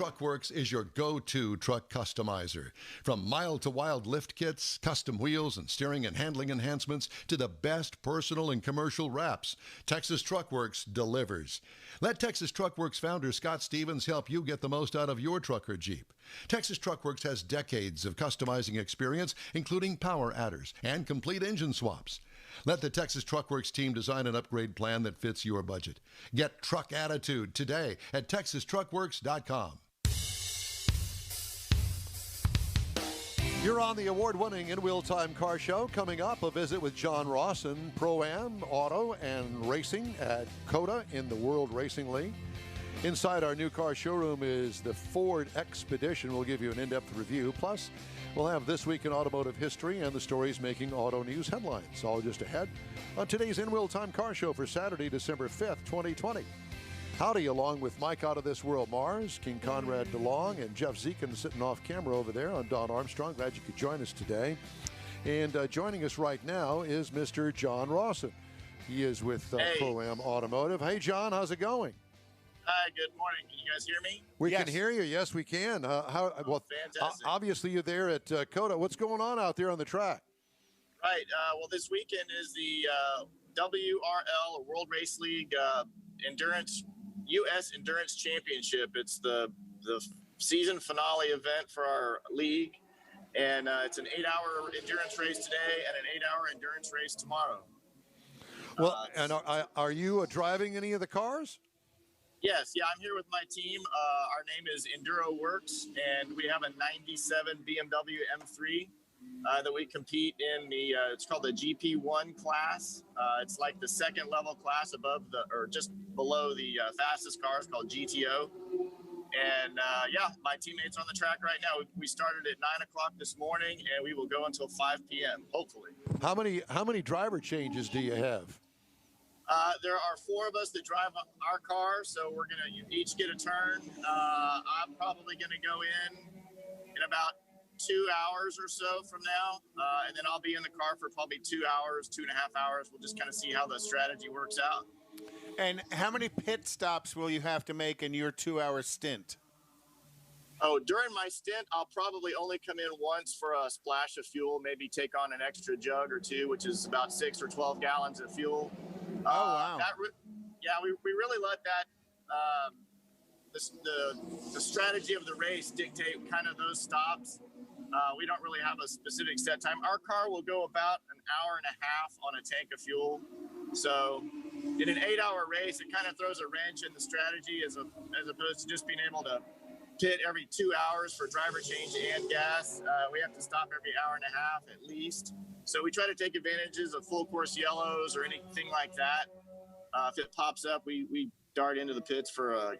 Truck Works is your go-to truck customizer. From mild-to-wild lift kits, custom wheels, and steering and handling enhancements to the best personal and commercial wraps, Texas Truck Works delivers. Let Texas Truck Works founder Scott Stevens help you get the most out of your truck or Jeep. Texas Truck Works has decades of customizing experience, including power adders and complete engine swaps. Let the Texas Truck Works team design an upgrade plan that fits your budget. Get truck attitude today at TexasTruckWorks.com. You're on the award-winning In-Wheel Time Car Show. Coming up, a visit with John Rawson, ProAm Auto and Racing at COTA in the World Racing League. Inside our new car showroom is the Ford Expedition. We'll give you an in-depth review. Plus, we'll have This Week in Automotive History and the stories making auto news headlines. All just ahead on today's In-Wheel Time Car Show for Saturday, December 5th, 2020. Howdy, along with Mike Out of This World Mars, King Conrad DeLong, and Jeff Zekin sitting off camera over there on Don Armstrong. Glad you could join us today. And joining us right now is Mr. John Rawson. He is with ProAm Automotive. Hey, John, how's it going? Hi, good morning. Can you guys hear me? We can hear you. Yes, we can. Fantastic. Obviously, you're there at COTA. What's going on out there on the track? Right. Well, this weekend is the WRL World Race League U.S. Endurance Championship. It's the season finale event for our league, and it's an 8-hour endurance race today and an 8-hour endurance race tomorrow. Well, and are you driving any of the cars? Yes, I'm here with my team. Our name is Enduro Works, and we have a 97 BMW M3 that we compete in it's called the GP1 class. It's like the second level class above or just below the fastest cars, called GTO. And my teammates are on the track right now. We started at 9 o'clock this morning, and we will go until 5 p.m. hopefully. How many driver changes do you have? There are 4 of us that drive our car, so we're gonna each get a turn. I'm probably gonna go in about 2 hours or so from now, and then I'll be in the car for probably 2 hours, 2.5 hours. We'll just kind of see how the strategy works out. And how many pit stops will you have to make in your 2-hour stint? Oh, during my stint, I'll probably only come in once for a splash of fuel, maybe take on an extra jug or 2, which is about 6 or 12 gallons of fuel. Oh, wow. We really let that the strategy of the race dictate kind of those stops. We don't really have a specific set time. Our car will go about an hour and a half on a tank of fuel. So in an 8-hour race, it kind of throws a wrench in the strategy as opposed to just being able to pit every 2 hours for driver change and gas. We have to stop every hour and a half at least. So we try to take advantages of full course yellows or anything like that. If it pops up, we dart into the pits for a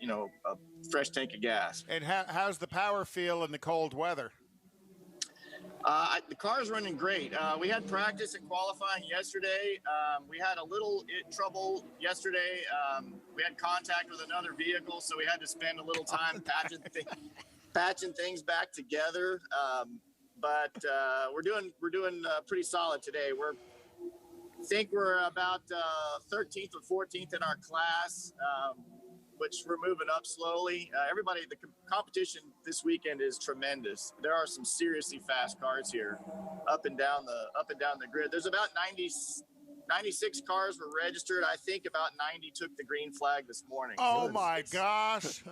fresh tank of gas. And how's the power feel in the cold weather? The car's running great. We had practice and qualifying yesterday. We had a little trouble yesterday. We had contact with another vehicle, so we had to spend a little time patching things back together. But we're doing pretty solid today. I think we're about 13th or 14th in our class, which we're moving up slowly. The competition this weekend is tremendous. There are some seriously fast cars here, up and down the grid. There's about 96 cars were registered. I think about 90 took the green flag this morning. Oh, my gosh.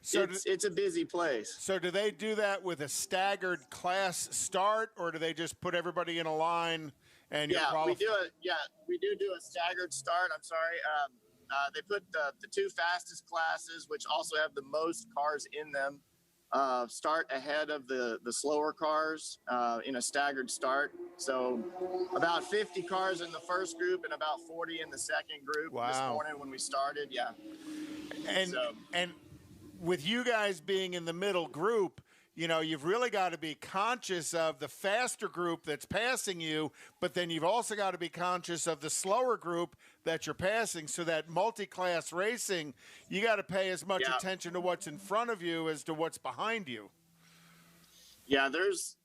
So it's a busy place. So do they do that with a staggered class start, or do they just put everybody in a line and you qualify? We do a staggered start. I'm sorry. They put the 2 fastest classes, which also have the most cars in them, start ahead of the slower cars in a staggered start. So about 50 cars in the first group and about 40 in the second group. Wow. This morning when we started. Yeah. And with you guys being in the middle group, you've really got to be conscious of the faster group that's passing you, but then you've also got to be conscious of the slower group that you're passing. So that multi-class racing, you got to pay as much attention to what's in front of you as to what's behind you. Yeah,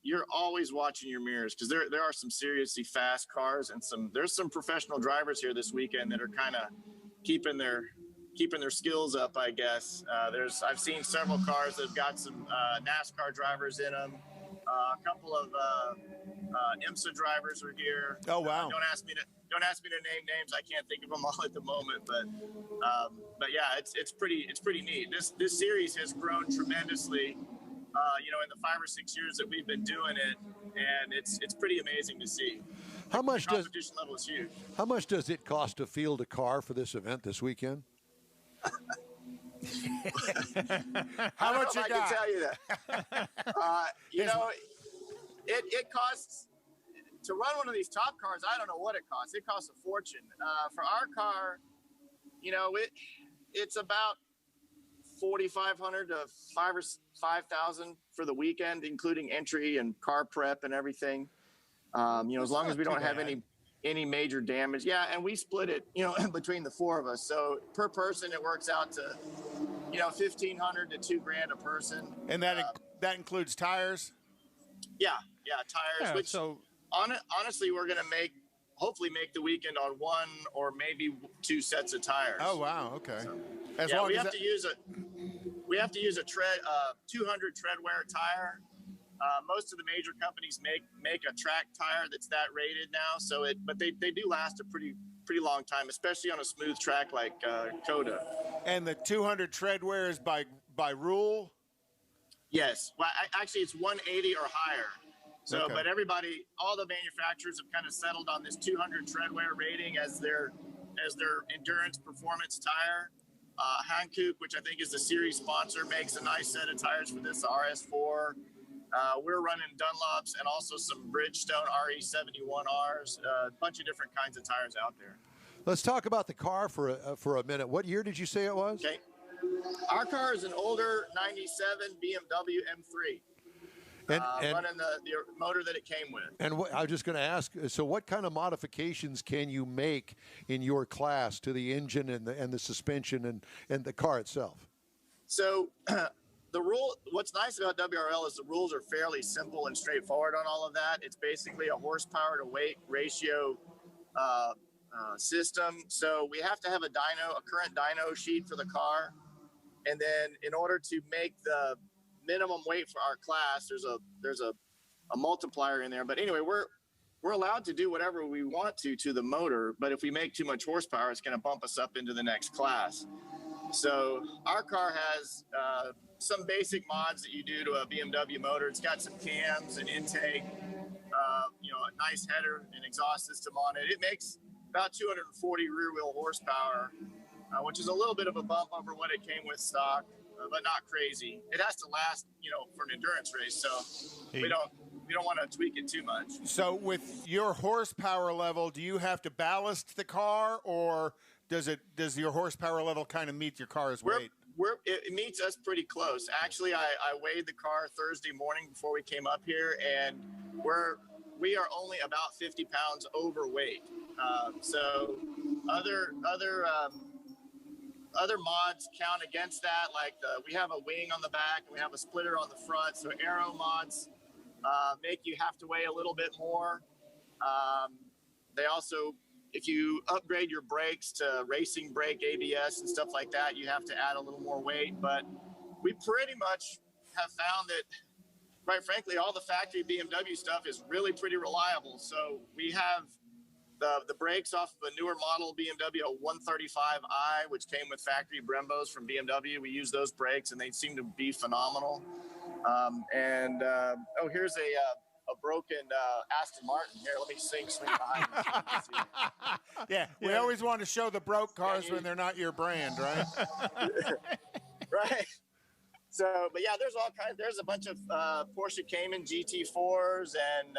you're always watching your mirrors because there are some seriously fast cars and there's some professional drivers here this weekend that are kind of keeping their keeping their skills up, I guess. I've seen several cars that have got some NASCAR drivers in them. A couple of IMSA drivers are here. Oh wow! Don't ask me to name names. I can't think of them all at the moment, but yeah, it's pretty neat. This series has grown tremendously. In the 5 or 6 years that we've been doing it, and it's pretty amazing to see. How much the competition level is huge. How much does it cost to field a car for this event this weekend? How much you I got? can tell you that. It costs to run one of these top cars. I don't know what it costs. It costs a fortune. For our car, it's about 4,500 to 5,000 for the weekend, including entry and car prep and everything. As long as we don't have any major damage. Yeah, and we split it, between the 4 of us. So per person, it works out to, $1,500 to $2,000 a person. And that includes tires. Yeah, tires. Yeah, which so honestly, we're gonna hopefully make the weekend on 1 or maybe 2 sets of tires. Oh wow, okay. So, we have to use a 200 tread wear tire. Most of the major companies make a track tire that's that rated now. But they do last a pretty long time, especially on a smooth track like COTA. And the 200 tread wear is by rule. Yes, well, actually it's 180 or higher. So, okay. But all the manufacturers have kind of settled on this 200 tread wear rating as their endurance performance tire. Hankook, which I think is the series sponsor, makes a nice set of tires for this, the RS4. We're running Dunlops and also some Bridgestone RE71Rs, a bunch of different kinds of tires out there. Let's talk about the car for a minute. What year did you say it was? Okay. Our car is an older 97 BMW M3. And running the motor that it came with. And I was just going to ask, so what kind of modifications can you make in your class to the engine and the suspension and the car itself? So what's nice about WRL is the rules are fairly simple and straightforward on all of that. It's basically a horsepower to weight ratio system. So we have to have a current dyno sheet for the car. And then in order to make the minimum weight for our class, there's a multiplier in there. But anyway, we're allowed to do whatever we want to the motor, but if we make too much horsepower, it's going to bump us up into the next class. So our car has some basic mods that you do to a BMW motor. It's got some cams and intake, a nice header and exhaust system on it. It makes about 240 rear wheel horsepower, which is a little bit of a bump over what it came with stock. But not crazy. It has to last, for an endurance race. So we don't want to tweak it too much. So with your horsepower level, do you have to ballast the car, or does your horsepower level kind of meet your car's weight? It meets us pretty close. Actually, I weighed the car Thursday morning before we came up here, and we are only about 50 pounds overweight. So other mods count against that, like we have a wing on the back and we have a splitter on the front. So aero mods make you have to weigh a little bit more. They also, if you upgrade your brakes to racing brake, ABS and stuff like that, you have to add a little more weight. But we pretty much have found that, quite frankly, all the factory BMW stuff is really pretty reliable. So we have the brakes off of a newer model BMW 135i, which came with factory Brembos from BMW. We use those brakes, and they seem to be phenomenal. Here's a broken Aston Martin. Here, let me swing behind you. Yeah, we always want to show the broke cars when they're not your brand, right? Right. So, but yeah, there's all kinds. There's a bunch of Porsche Cayman GT4s and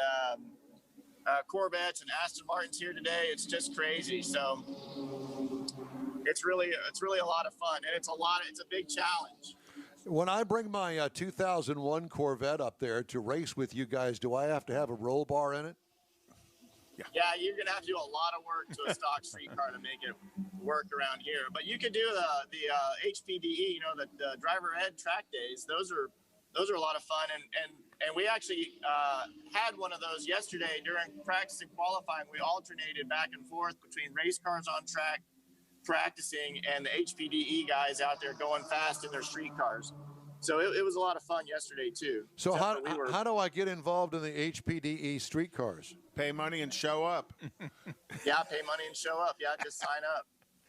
Corvettes and Aston Martins here today. It's just crazy. So it's really a lot of fun, and it's a big challenge. When I bring my 2001 Corvette up there to race with you guys, do I have to have a roll bar in it? Yeah, you're gonna have to do a lot of work to a stock street car to make it work around here. But you could do the HPDE, the driver ed track days. Those are a lot of fun, and we actually had one of those yesterday during practice and qualifying. We alternated back and forth between race cars on track, practicing and the HPDE guys out there going fast in their street cars. So it was a lot of fun yesterday too. So how do I get involved in the HPDE street cars? Pay money and show up. Yeah, pay money and show up. Yeah, just sign up.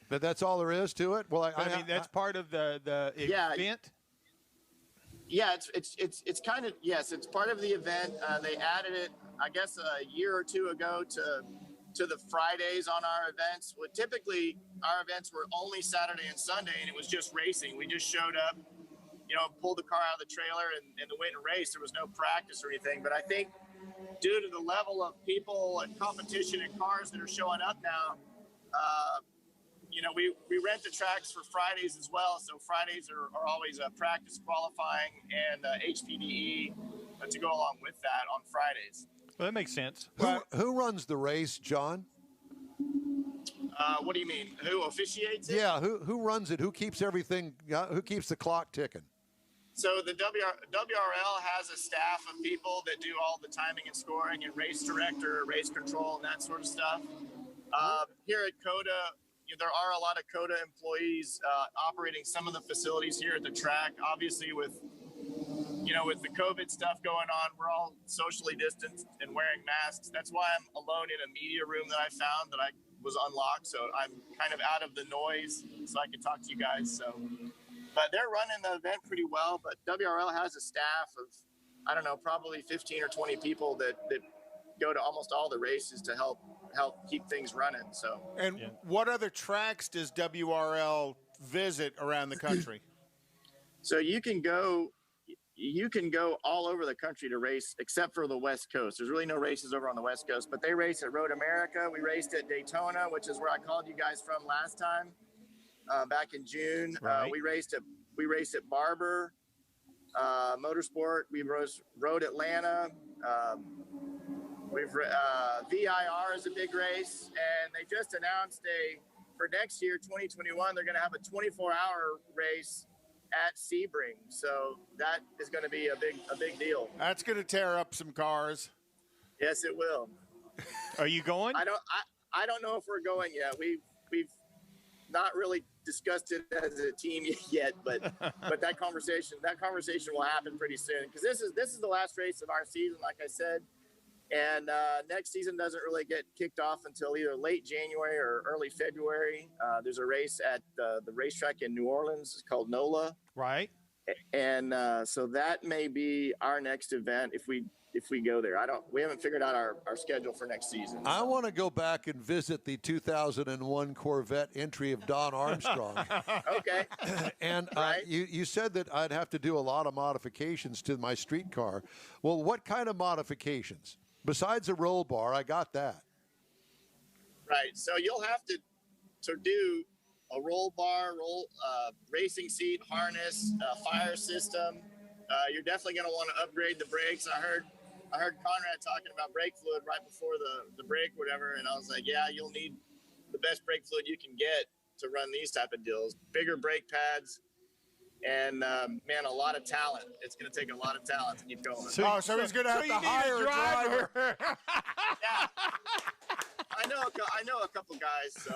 But that's all there is to it. Well, I mean that's part of the event. Yeah, it's kind of, yes, it's part of the event. They added it, I guess, a year or two ago to the Fridays on our events. Well, typically our events were only Saturday and Sunday, and it was just racing. We just showed up, pulled the car out of the trailer and went and raced. There was no practice or anything. But I think due to the level of people and competition and cars that are showing up now, we rent the tracks for Fridays as well. So Fridays are always practice qualifying and HPDE to go along with that on Fridays. Well, that makes sense. Who runs the race, John? What do you mean? Who officiates it? Yeah, who runs it? Who keeps everything? Who keeps the clock ticking? So the WRL has a staff of people that do all the timing and scoring and race director, race control, and that sort of stuff. Here at COTA, there are a lot of COTA employees operating some of the facilities here at the track. Obviously, with the COVID stuff going on, we're all socially distanced and wearing masks. That's why I'm alone in a media room that I found that I was unlocked. So I'm kind of out of the noise so I can talk to you guys. So, but they're running the event pretty well. But WRL has a staff of, I don't know, probably 15 or 20 people that go to almost all the races to help keep things running. So, and what other tracks does WRL visit around the country? So you can go all over the country to race, except for the West Coast. There's really no races over on the West Coast, but they race at Road America. We raced at Daytona, which is where I called you guys from last time, back in June. Right. We raced at Barber Motorsport. We rode Atlanta. VIR is a big race, and they just announced for next year, 2021, they're going to have a 24-hour race at Sebring. So that is going to be a big deal. That's going to tear up some cars. Yes, it will. Are you going? I don't know if we're going yet. We've not really discussed it as a team yet, but that conversation will happen pretty soon, because this is the last race of our season, like I said. And next season doesn't really get kicked off until either late January or early February. There's a race at the racetrack in New Orleans. It's called NOLA. Right. And so that may be our next event if we go there. We haven't figured out our schedule for next season. I want to go back and visit the 2001 Corvette entry of Don Armstrong. Okay. And right. you said that I'd have to do a lot of modifications to my street car. Well, what kind of modifications? Besides a roll bar, I got that. Right. So you'll have to do a roll bar, racing seat, harness, fire system. You're definitely going to want to upgrade the brakes. I heard Conrad talking about brake fluid right before the break, whatever, and I was like, yeah, you'll need the best brake fluid you can get to run these type of deals. Bigger brake pads. And man, a lot of talent. It's going to take a lot of talent to keep going. So he's going to have to hire a driver. Yeah, I know a couple guys. So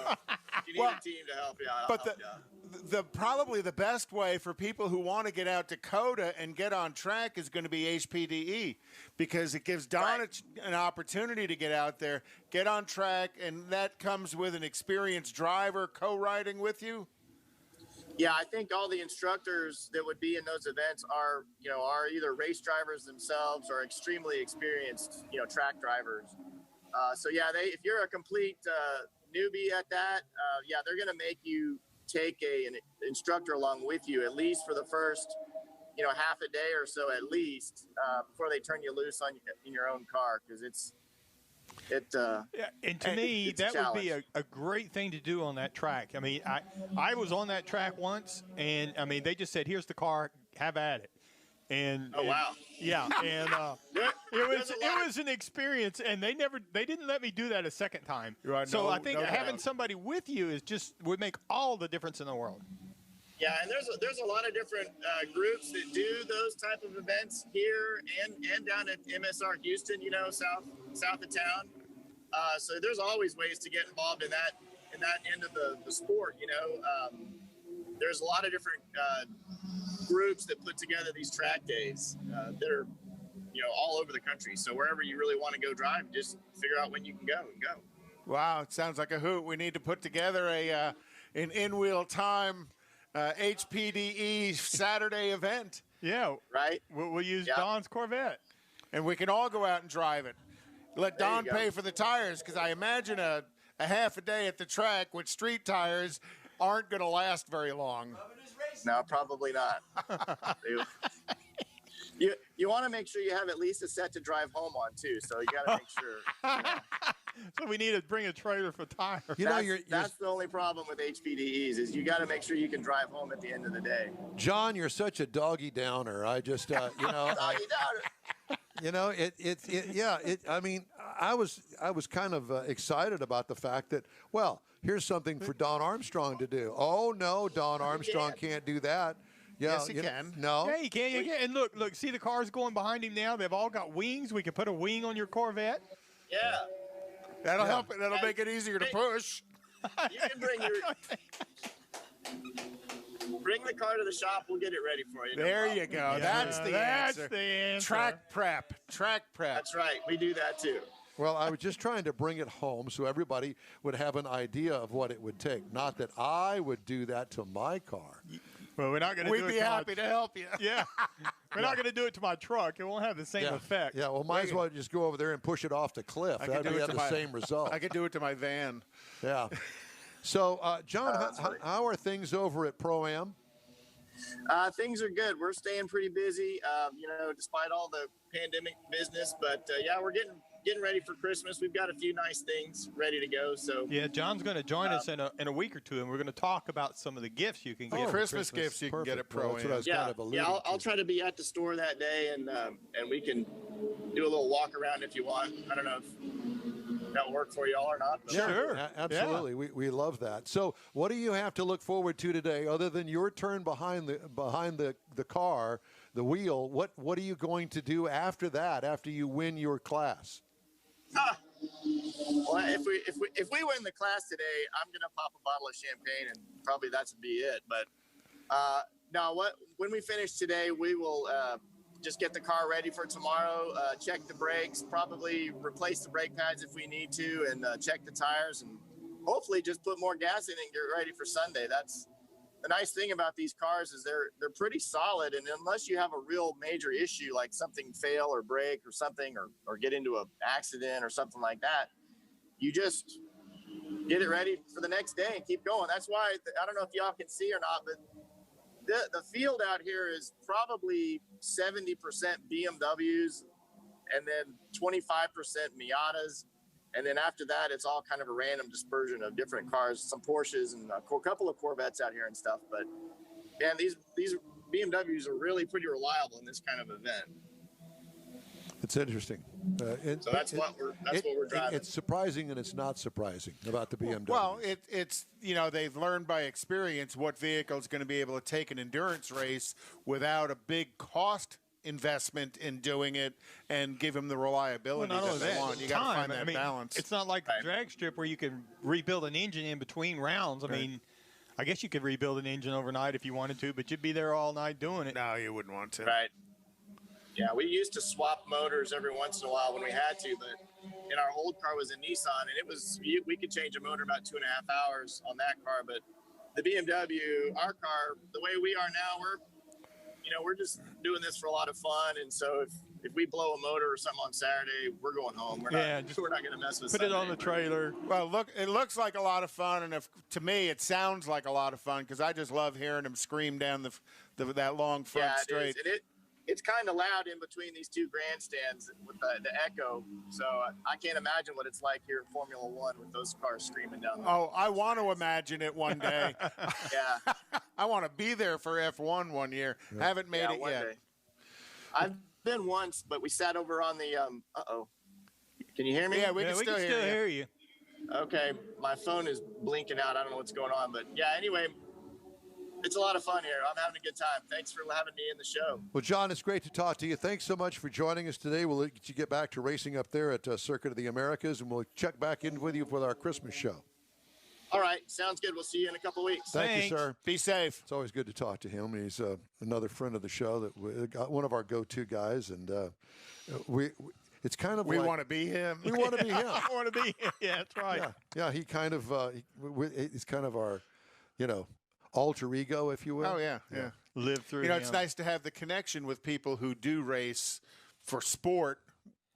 if you need a team to help you out, I'll help you out. Probably the best way for people who want to get out to COTA and get on track is going to be HPDE, because it gives Don an opportunity to get out there, get on track, and that comes with an experienced driver co-riding with you. Yeah, I think all the instructors that would be in those events are either race drivers themselves or extremely experienced, track drivers. So yeah, if you're a complete newbie at that, they're going to make you take an instructor along with you, at least for the first, half a day or so at least, before they turn you loose in your own car, because and to me, that would be a great thing to do on that track. I mean, I was on that track once, and I mean, they just said, "Here's the car, have at it." And wow, yeah, and it was an experience, and they didn't let me do that a second time. Right, so I think having somebody with you would make all the difference in the world. Yeah, and there's a lot of different groups that do those type of events here and down at MSR Houston, south of town. So there's always ways to get involved in in that end of the sport. There's a lot of different groups that put together these track days that are, all over the country. So wherever you really want to go drive, just figure out when you can go and go. Wow, it sounds like a hoot. We need to put together an in-wheel time HPDE Saturday event. Yeah. Right? We'll use Don's Corvette. And we can all go out and drive it. Let Don pay for the tires, because I imagine a half a day at the track with street tires aren't going to last very long. No, probably not. You want to make sure you have at least a set to drive home on, too, so you got to make sure. So we need to bring a trailer for tires. That's the only problem with HPDEs is you got to make sure you can drive home at the end of the day. John, you're such a doggy downer. I just, doggy downer. I mean, I was kind of excited about the fact that, well, here's something for Don Armstrong to do. Oh, no, Don Armstrong can't do that. Yeah, yes, he can. No. Yeah, you can. And look, see the cars going behind him now? They've all got wings. We can put a wing on your Corvette. Yeah. That'll help. That'll make it easier to push. You can bring the car to the shop. We'll get it ready for you. There you go. Yeah, that's the answer. Track prep. That's right. We do that too. Well, I was just trying to bring it home so everybody would have an idea of what it would take. Not that I would do that to my car. Well, we're not going to do it. We'd be happy to help you. Yeah. We're not going to do it to my truck. It won't have the same effect. Yeah, well, might as well just go over there and push it off the cliff. That would have the same result. I could do it to my van. Yeah. So, John, how are things over at ProAm? Things are good. We're staying pretty busy, despite all the pandemic business. But, we're getting ready for Christmas. We've got a few nice things ready to go. So yeah, John's going to join us in a week or two, and we're going to talk about some of the gifts you can get. Christmas gifts you can get at ProAm. That's what I was kind of alluding to. I'll try to be at the store that day, and we can do a little walk around if you want. I don't know if that'll work for you all or not. But. Sure. Absolutely. Yeah. We love that. So what do you have to look forward to today other than your turn behind the car, the wheel? What are you going to do after that, after you win your class? Well, if we win the class today, I'm gonna pop a bottle of champagne, and probably that's be it. But when we finish today, we will just get the car ready for tomorrow. Check the brakes, probably replace the brake pads if we need to, and check the tires, and hopefully just put more gas in and get ready for Sunday. That's the nice thing about these cars is they're pretty solid, and unless you have a real major issue like something fail or break or something or get into an accident or something like that, you just get it ready for the next day and keep going. That's why I don't know if y'all can see or not, but the field out here is probably 70% BMWs and then 25% Miatas. And then after that, it's all kind of a random dispersion of different cars, some Porsches and a couple of Corvettes out here and stuff. But, man, these BMWs are really pretty reliable in this kind of event. It's interesting. So that's what we're driving. It's surprising and it's not surprising about the BMW. Well, it's they've learned by experience what vehicle is going to be able to take an endurance race without a big cost investment in doing it and give them the reliability that they want. You got to find that balance. It's not like the drag strip where you can rebuild an engine in between rounds. I mean, I guess you could rebuild an engine overnight if you wanted to, but you'd be there all night doing it. No, you wouldn't want to. Right. Yeah, we used to swap motors every once in a while when we had to, but in our old car was a Nissan, and we could change a motor about 2.5 hours on that car. But the BMW, our car, the way we are now, we're just doing this for a lot of fun, and so if we blow a motor or something on Saturday, we're going home. We're not going to mess with. Put Sunday. it on the trailer. Well, it looks like a lot of fun, and to me, it sounds like a lot of fun because I just love hearing them scream down that long front straight. It's kind of loud in between these two grandstands with the echo, so I can't imagine what it's like here in Formula One with those cars screaming down there. Oh, I want to imagine it one day. Yeah. I want to be there for F1 one year. Yeah. Haven't made it yet. Day. I've been once, but we sat over on the Can you hear me? Yeah, we can still hear you. Okay, my phone is blinking out. I don't know what's going on, but yeah, anyway, it's a lot of fun here. I'm having a good time. Thanks for having me in the show. Well, John, it's great to talk to you. Thanks so much for joining us today. We'll let you get back to racing up there at Circuit of the Americas, and we'll check back in with you for our Christmas show. All right, sounds good. We'll see you in a couple weeks. Thank you, sir. Be safe. It's always good to talk to him. He's another friend of the show that we got, one of our go-to guys, and it's kind of we like, want to be him. We want to be him. I want to be him. Yeah, that's right. Yeah. He kind of he's kind of our, alter ego, if you will. Oh yeah. Live through. It's nice to have the connection with people who do race for sport,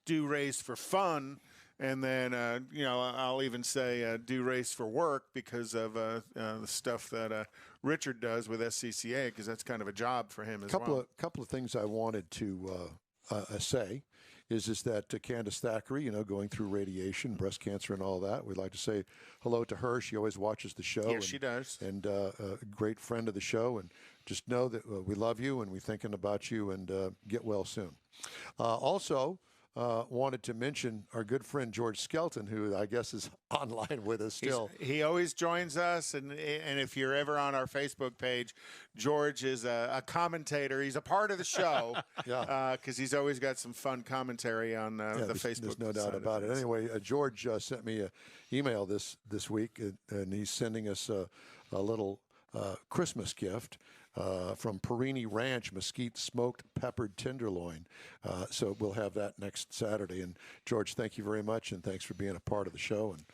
do race for fun. And then, I'll even say do race for work because of the stuff that Richard does with SCCA, because that's kind of a job for him as well. Couple of things I wanted to say is that Candace Thackeray, going through radiation, breast cancer, and all that. We'd like to say hello to her. She always watches the show. Yes, she does. And a great friend of the show. And just know that we love you and we're thinking about you, and get well soon. Also, wanted to mention our good friend George Skelton, who I guess is online with us still. He always joins us, and if you're ever on our Facebook page, George is a commentator. He's a part of the show, because he's always got some fun commentary on the Facebook. There's no doubt about it. Anyway, George sent me an email this week, and he's sending us a little Christmas gift. From Perini Ranch, mesquite smoked peppered tenderloin. So we'll have that next Saturday. And George, thank you very much, and thanks for being a part of the show. And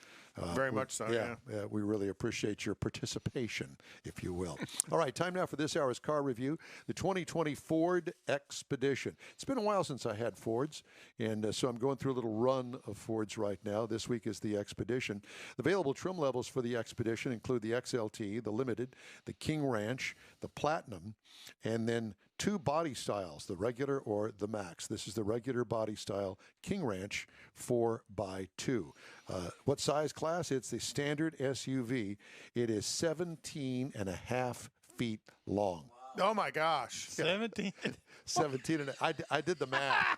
very much so. Yeah, we really appreciate your participation, if you will. All right, time now for this hour's car review: the 2020 Ford Expedition. It's been a while since I had Fords, and so I'm going through a little run of Fords right now. This week is the Expedition. The available trim levels for the Expedition include the XLT, the Limited, the King Ranch, the Platinum, and then two body styles, the regular or the Max. This is the regular body style King Ranch 4x2. What size class? It's the standard SUV. It is 17.5 feet long. Oh my gosh. 17? 17 and I did the math.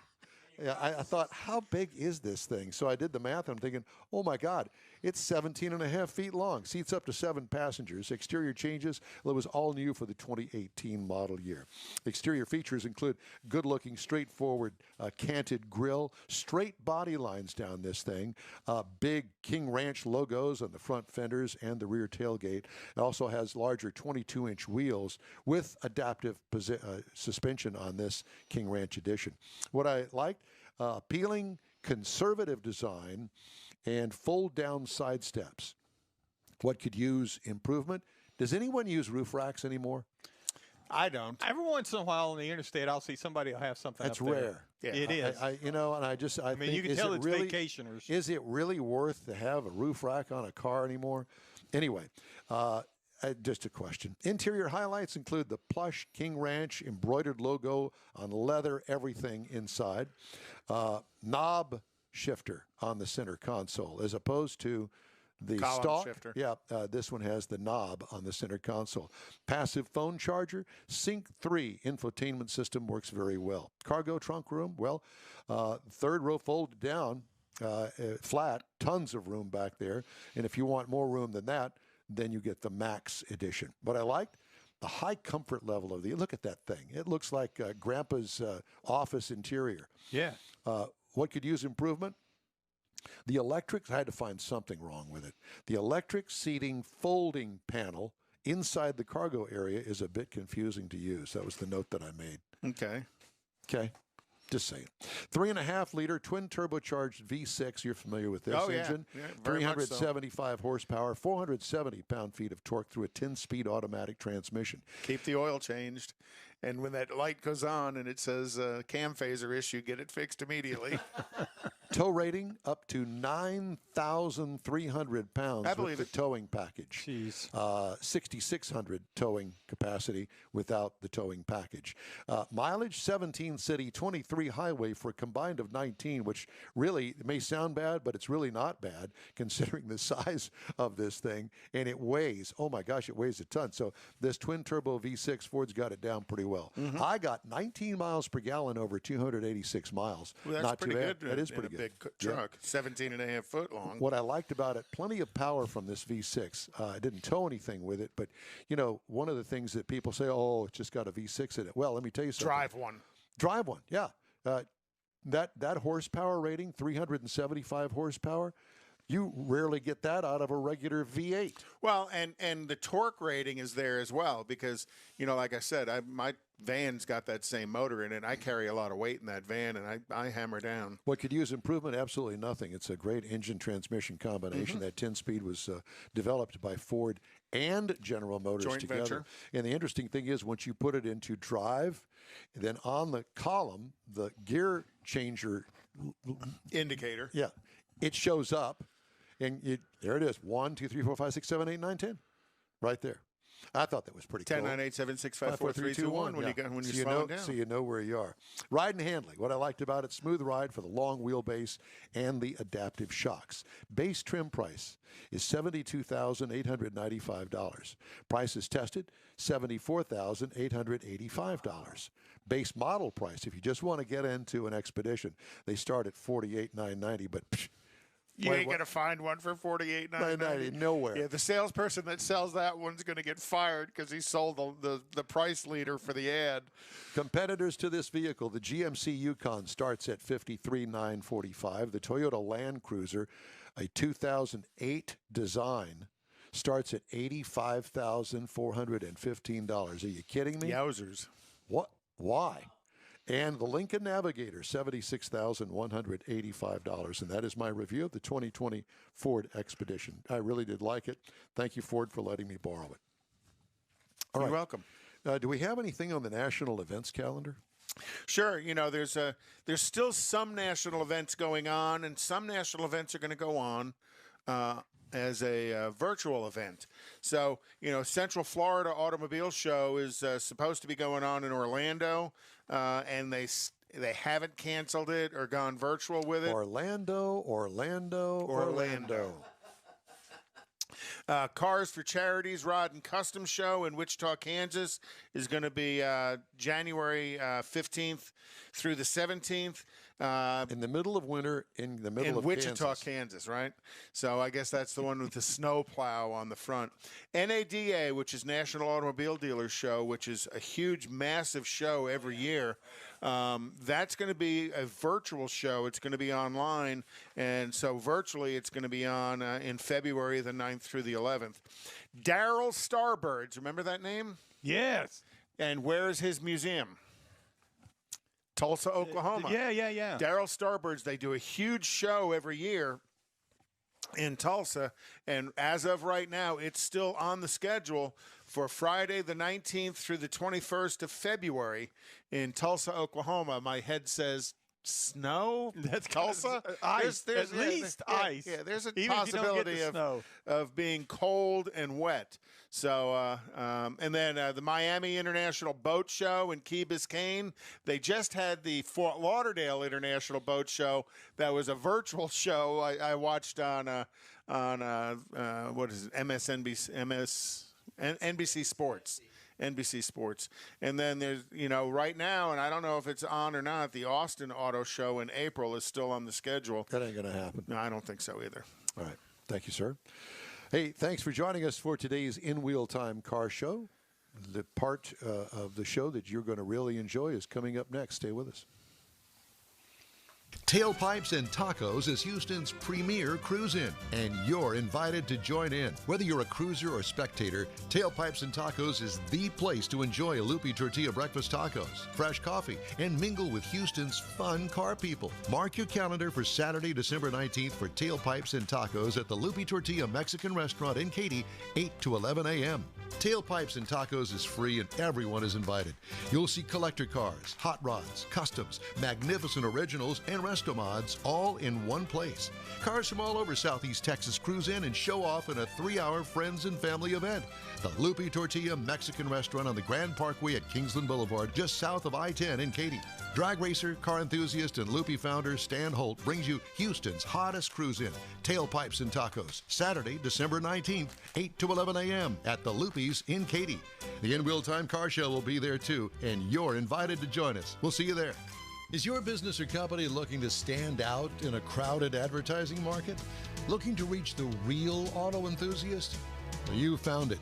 Yeah, I thought, how big is this thing? So I did the math. I'm thinking, oh, my God, it's 17.5 feet long. Seats up to 7 passengers. Exterior changes. Well, it was all new for the 2018 model year. Exterior features include good-looking, straightforward, canted grille, straight body lines down this thing, big King Ranch logos on the front fenders and the rear tailgate. It also has larger 22-inch wheels with adaptive suspension on this King Ranch edition. What I liked, appealing conservative design and fold-down side steps. What could use improvement? Does anyone use roof racks anymore? I don't. Every once in a while on the interstate, I'll see somebody will have something. That's up there. rare. Yeah. It is. I mean, you can tell it's vacationers. Is it really worth to have a roof rack on a car anymore? Anyway, just a question. Interior highlights include the plush King Ranch embroidered logo on leather, everything inside. Knob shifter on the center console, as opposed to the column stock shifter. Yeah, this one has the knob on the center console. Passive phone charger. Sync 3 infotainment system works very well. Cargo trunk room, well, third row folded down, flat, tons of room back there. And if you want more room than that, then you get the Max edition. What I liked, the high comfort level of look at that thing. It looks like Grandpa's office interior. Yeah. What could use improvement? The electric, I had to find something wrong with it. The electric seating folding panel inside the cargo area is a bit confusing to use. That was the note that I made. Okay. Just saying. 3.5-liter twin turbocharged V6. You're familiar with this engine. Yeah, 375 horsepower, 470 pound-feet of torque through a 10-speed automatic transmission. Keep the oil changed. And when that light goes on and it says cam phaser issue, get it fixed immediately. Tow rating up to 9,300 pounds with the towing package. Jeez. 6,600 towing capacity without the towing package. Mileage, 17 city, 23 highway for a combined of 19, which really may sound bad, but it's really not bad considering the size of this thing. And it weighs, oh my gosh, it weighs a ton. So this twin turbo V6, Ford's got it down pretty well. Mm-hmm. I got 19 miles per gallon over 286 miles. Well, that's not pretty too bad. good. That is pretty good. Big truck, 17.5 foot long. What I liked about it, plenty of power from this V6. I didn't tow anything with it, but, one of the things that people say, oh, it's just got a V6 in it. Well, let me tell you something. Drive one, yeah. That horsepower rating, 375 horsepower, You rarely get that out of a regular V8. Well, and the torque rating is there as well because, like I said, my van's got that same motor in it. I carry a lot of weight in that van, and I hammer down. What could use improvement? Absolutely nothing. It's a great engine-transmission combination. That 10-speed was developed by Ford and General Motors Joint together. venture. And the interesting thing is once you put it into drive, then on the column, the gear changer Indicator. Yeah, it shows up, and there it is. 1, 2, 3, 4, 5, 6, 7, 8, 9, 10, right there. I thought that was pretty 10, cool. 9, 8, 7, 6, 5, 4, 3, 2, 1 when you're slowing down. So you know where you are. Ride and handling. What I liked about it, smooth ride for the long wheelbase and the adaptive shocks. Base trim price is $72,895. Price is tested, $74,885. Base model price, if you just want to get into an Expedition, they start at $48,990, but you ain't going to find one for $48,990 nowhere. Yeah, the salesperson that sells that one's going to get fired because he sold the price leader for the ad. Competitors to this vehicle, the GMC Yukon starts at $53,945. The Toyota Land Cruiser, a 2008 design, starts at $85,415. Are you kidding me? Yowzers. What? Why? And the Lincoln Navigator, $76,185. And that is my review of the 2020 Ford Expedition. I really did like it. Thank you, Ford, for letting me borrow it. You're welcome. Do we have anything on the national events calendar? Sure. There's still some national events going on, and some national events are going to go on as a virtual event. So, Central Florida Automobile Show is supposed to be going on in Orlando, and they haven't canceled it or gone virtual with it. Orlando. Cars for Charities Rod and Custom Show in Wichita, Kansas is going to be January 15th through the 17th. In the middle of winter, in the middle of Wichita, Kansas, right? So I guess that's the one with the snow plow on the front. NADA, which is National Automobile Dealers Show, which is a huge, massive show every year. That's going to be a virtual show. It's going to be online, and so virtually it's going to be on in February the 9th through the 11th. Darryl Starbirds, remember that name? Yes. And where is his museum? Tulsa, Oklahoma. Yeah. Darryl Starbirds, they do a huge show every year in Tulsa, and as of right now, it's still on the schedule for Friday the 19th through the 21st of February in Tulsa, Oklahoma. My head says snow. That's Tulsa. Ice. There's at least ice. Yeah, there's a Even possibility of being cold and wet. So, and then the Miami International Boat Show in Key Biscayne. They just had the Fort Lauderdale International Boat Show. That was a virtual show I watched on what is it? NBC Sports. NBC Sports. And then there's, right now, and I don't know if it's on or not, the Austin Auto Show in April is still on the schedule. That ain't going to happen. No, I don't think so either. All right. Thank you, sir. Hey, thanks for joining us for today's In Wheel Time Car Show. The part of the show that you're going to really enjoy is coming up next. Stay with us. Tailpipes and Tacos is Houston's premier cruise-in, and you're invited to join in. Whether you're a cruiser or spectator, Tailpipes and Tacos is the place to enjoy a Lupi Tortilla breakfast tacos, fresh coffee, and mingle with Houston's fun car people. Mark your calendar for Saturday, December 19th for Tailpipes and Tacos at the Lupi Tortilla Mexican Restaurant in Katy, 8 to 11 a.m. Tailpipes and Tacos is free and everyone is invited. You'll see collector cars, hot rods, customs, magnificent originals, and resto mods all in one place. Cars from all over Southeast Texas cruise in and show off in a 3-hour friends and family event. The Lupi Tortilla Mexican Restaurant on the Grand Parkway at Kingsland Boulevard, just south of I-10 in Katy. Drag racer, car enthusiast, and Lupi founder Stan Holt brings you Houston's hottest cruise-in, Tailpipes and Tacos, Saturday, December 19th, 8 to 11 a.m. at the Lupi's in Katy. The In Wheel Time Car Show will be there too, and you're invited to join us. We'll see you there. Is your business or company looking to stand out in a crowded advertising market? Looking to reach the real auto enthusiast? Well, you found it.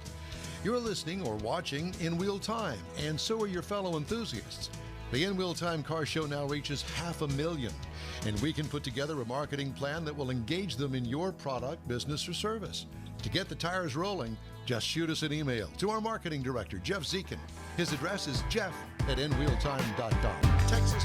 You're listening or watching In Wheel Time, and so are your fellow enthusiasts. The In Wheel Time Car Show now reaches 500,000, and we can put together a marketing plan that will engage them in your product, business, or service. To get the tires rolling, just shoot us an email to our marketing director, Jeff Zekin. His address is jeff@inwheeltime.com. Texas